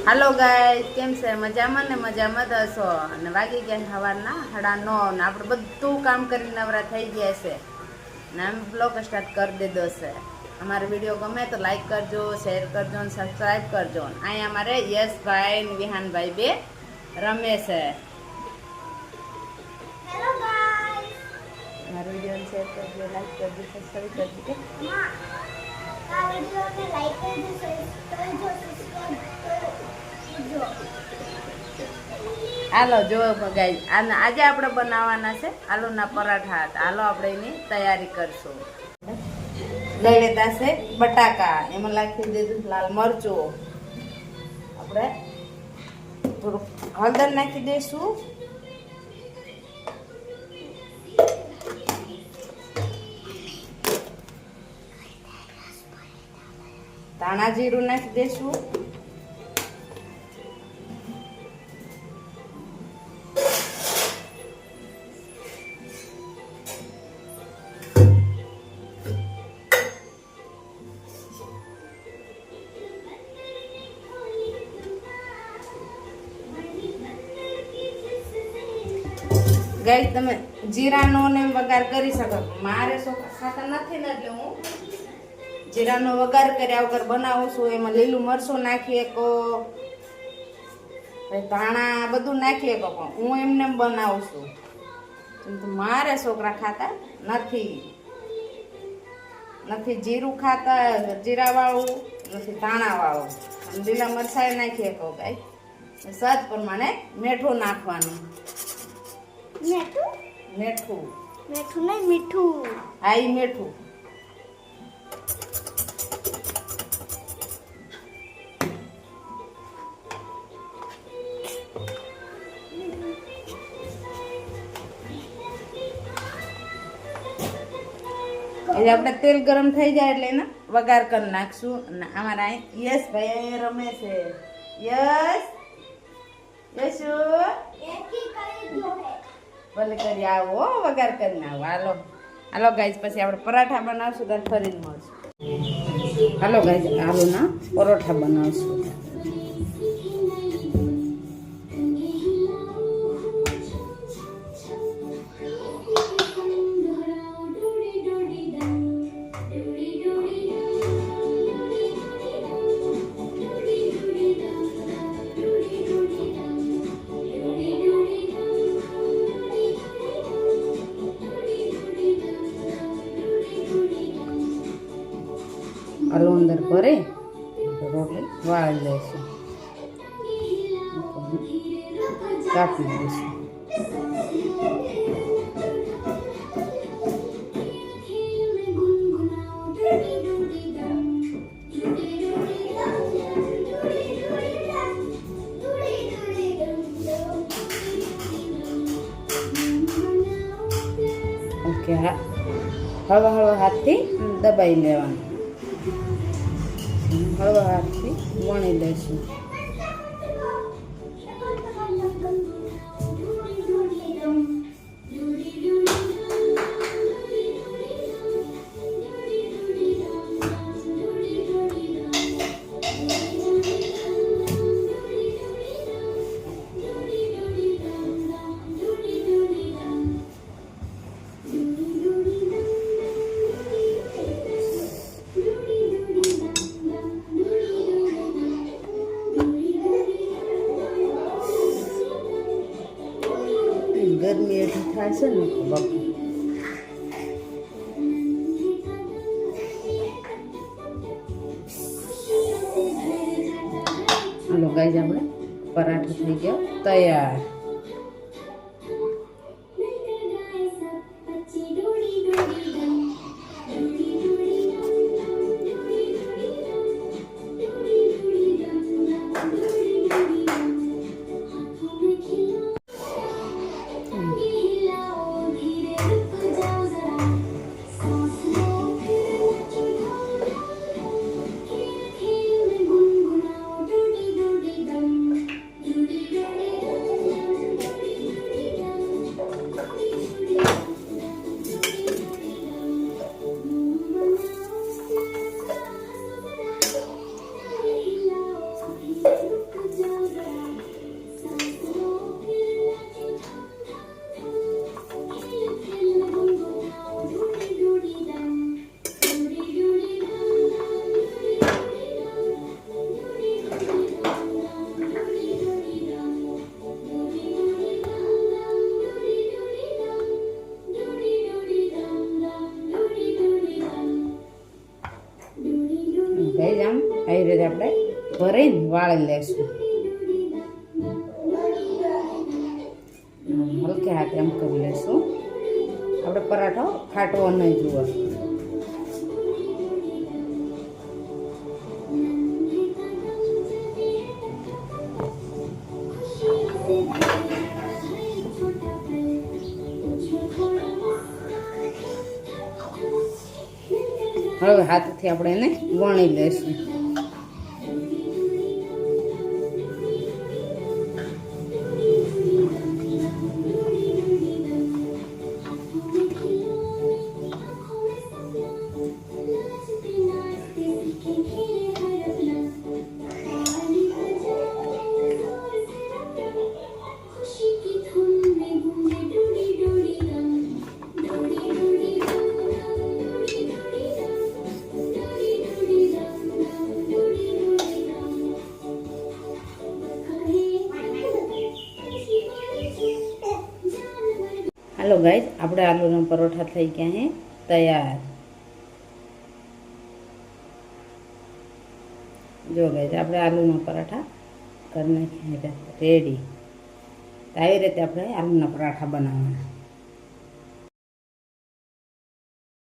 હાલો guys, કેમ છે? મજામાં ને? મજામાં જ હશો. અને વાગી ગયા સવારના 9:30 ને આપણે બધું કામ કરીને નવરા થઈ ગયા છે ને આમ બ્લોગ સ્ટાર્ટ કરી દીધો છે. અમારો વિડીયો ગમે તો લાઈક કરજો, શેર કરજો અને સબસ્ક્રાઈબ કરજો. અહીંયા અમારે યશભાઈ ને વિહાનભાઈ બે રમે છે. હેલો ગાઈસ, મારો વિડીયો શેર કરજો, લાઈક કરજો, સબસ્ક્રાઈબ કરજો. આ વિડિયોને લાઈક કરજો, સબસ્ક્રાઇબ કરજો. હાલો જો ગાઈસ, આજે આપણે બનાવવાના છે આલુના પરાઠા. હાલો આપણે એની તૈયારી કરશું. લઈ લેતા છે બટાકા, એમાં નાખી દીધું લાલ મરચું, આપણે થોડુંક હળદર નાખી દઈશું, ધાણા જીરું નાખી દઈશું, ગાઈસ તમે જીરાનો ને વઘાર કરી શકો. મારે છોકરા ખાતા નથી ને એટલે હું જીરાનો વઘાર કર્યા વગર બનાવું છું. એમાં લીલું મરચું નાખી શકો, ધાણા બધું નાખી શકો, પણ હું એમને બનાવું છું. મારે છોકરા ખાતા નથી જીરું ખાતા, જીરાવાળું નથી, ધાણાવાળું. લીલા મરચાં નાખી શકો ગાઈસ. સ્વાદ પ્રમાણે મીઠું નાખવાનું. મીઠું નહીં, મીઠું. હા, ઈ મીઠું. એટલે આપણે તેલ ગરમ થઈ જાય એટલે એને વઘાર કરી નાખશું. અને અમારા યશભાઈ રમે છે. યશુ ભલે કરી આવો, વઘાર કરીને આવો. હાલો ગાઈસ, પછી આપણે પરાઠા બનાવશું ત્યારે ફરીને મળશું. હાલો ગાઈસ, આલુના પરોઠા બનાવશું. આલુ અંદર ભરી રોટલી વાળી લઈશું, કાપી દઈશું. ઓકે, હળવા હળવા હાથથી દબાઈ લેવાનું. હળવા હાથથી વણી લઈશું. ગરમી એટલી થાય છે ને બાપુ. હાલો ગાઈસ, આપણે પરાઠો થઈ ગયો તૈયાર. ભરીને વાળી લેશું. હલકે હાથે એમ કરી લેશું. આપણે પરાઠો ફાટવો નહીં જુઓ. હવે હાથથી આપણે એને વણી લેશું. હાલો ગાઈઝ, આપણે આલુના પરોઠા થઈ ગયા હે તૈયાર. જો ગાઈઝ, આપણે આલુના પરાઠા કરી નાખ્યા રેડી. તો આવી રીતે આપણે આલુના પરાઠા બનાવવાના.